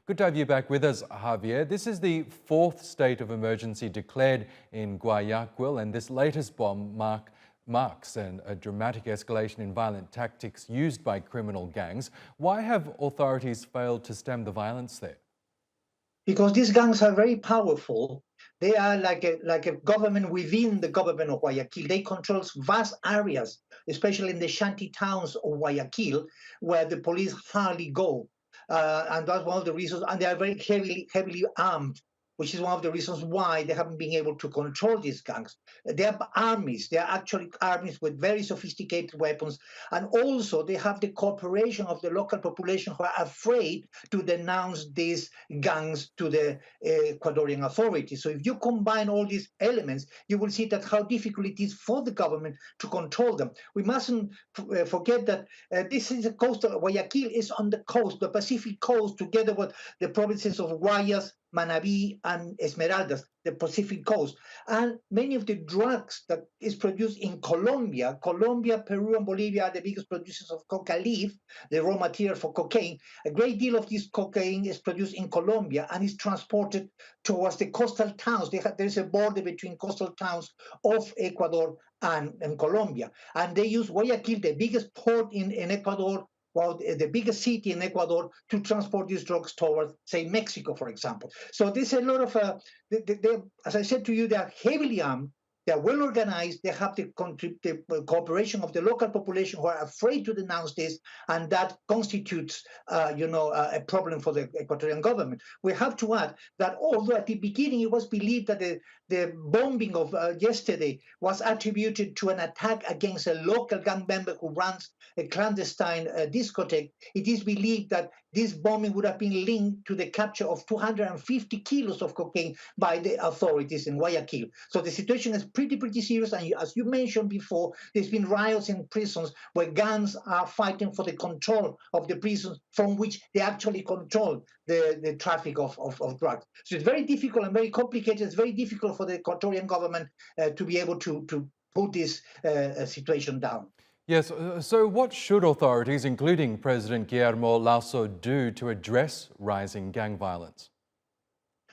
Good to have you back with us, Javier. This is the fourth state of emergency declared in Guayaquil, and this latest bomb marks a dramatic escalation in violent tactics used by criminal gangs. Why have authorities failed to stem the violence there? Because these gangs are very powerful. They are like a government within the government of Guayaquil. They control vast areas, especially in the shanty towns of Guayaquil, where the police hardly go. And that's one of the reasons. And they are very heavily armed, which is one of the reasons why they haven't been able to control these gangs. They have armies. They are actually armies with very sophisticated weapons. And also they have the cooperation of the local population who are afraid to denounce these gangs to the Ecuadorian authorities. So if you combine all these elements, you will see that how difficult it is for the government to control them. We mustn't forget that this is a coastal, Guayaquil is on the coast, the Pacific coast, together with the provinces of Guayas, Manabí, and Esmeraldas, the Pacific coast. And many of the drugs that is produced in Colombia, Peru, and Bolivia are the biggest producers of coca leaf, the raw material for cocaine. A great deal of this cocaine is produced in Colombia and is transported towards the coastal towns. There's a border between coastal towns of Ecuador and Colombia. And they use Guayaquil, the biggest port in Ecuador, well, the biggest city in Ecuador, to transport these drugs towards, say, Mexico, for example. So there's a lot of, as I said to you, they are heavily armed, they are well organized, they have the cooperation of the local population who are afraid to denounce this, and that constitutes, a problem for the Ecuadorian government. We have to add that although at the beginning it was believed that the bombing of yesterday was attributed to an attack against a local gang member who runs a clandestine discotheque, it is believed that this bombing would have been linked to the capture of 250 kilos of cocaine by the authorities in Guayaquil. So the situation is pretty serious. And as you mentioned before, there's been riots in prisons where gangs are fighting for the control of the prisons from which they actually control the traffic of drugs. So it's very difficult and very complicated. It's very difficult for the Ecuadorian government to be able to put this situation down. Yes, so what should authorities, including President Guillermo Lasso, do to address rising gang violence?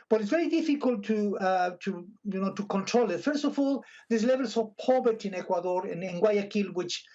But it's very difficult to control it. First of all, there's levels of poverty in Ecuador and in Guayaquil, which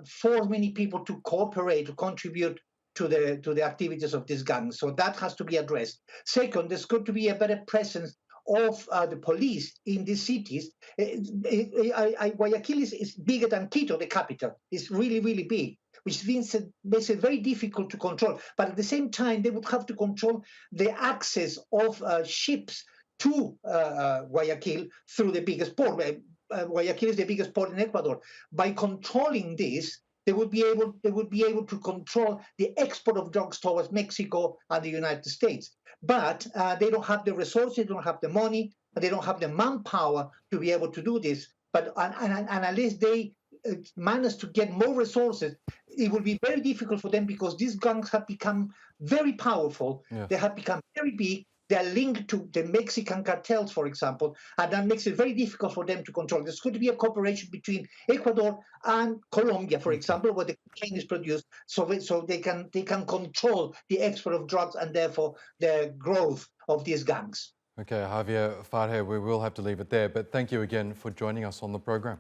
force many people to cooperate, to contribute to the activities of these gangs. So that has to be addressed. Second, there's got to be a better presence of the police in these cities. Guayaquil is bigger than Quito, the capital. It's really big, which means it makes it very difficult to control. But at the same time, they would have to control the access of ships to Guayaquil through the biggest port. Guayaquil is the biggest port in Ecuador. By controlling this, they would be able to control the export of drugs towards Mexico and the United States. But they don't have the resources, they don't have the money, they don't have the manpower to be able to do this. But unless they manage to get more resources, it will be very difficult for them, because these gangs have become very powerful. Yes. They have become very big. They're linked to the Mexican cartels, for example, and that makes it very difficult for them to control. There's going to be a cooperation between Ecuador and Colombia, for example, where the cocaine is produced, so they can control the export of drugs and therefore the growth of these gangs. Okay, Javier Farje, we will have to leave it there, but thank you again for joining us on the program.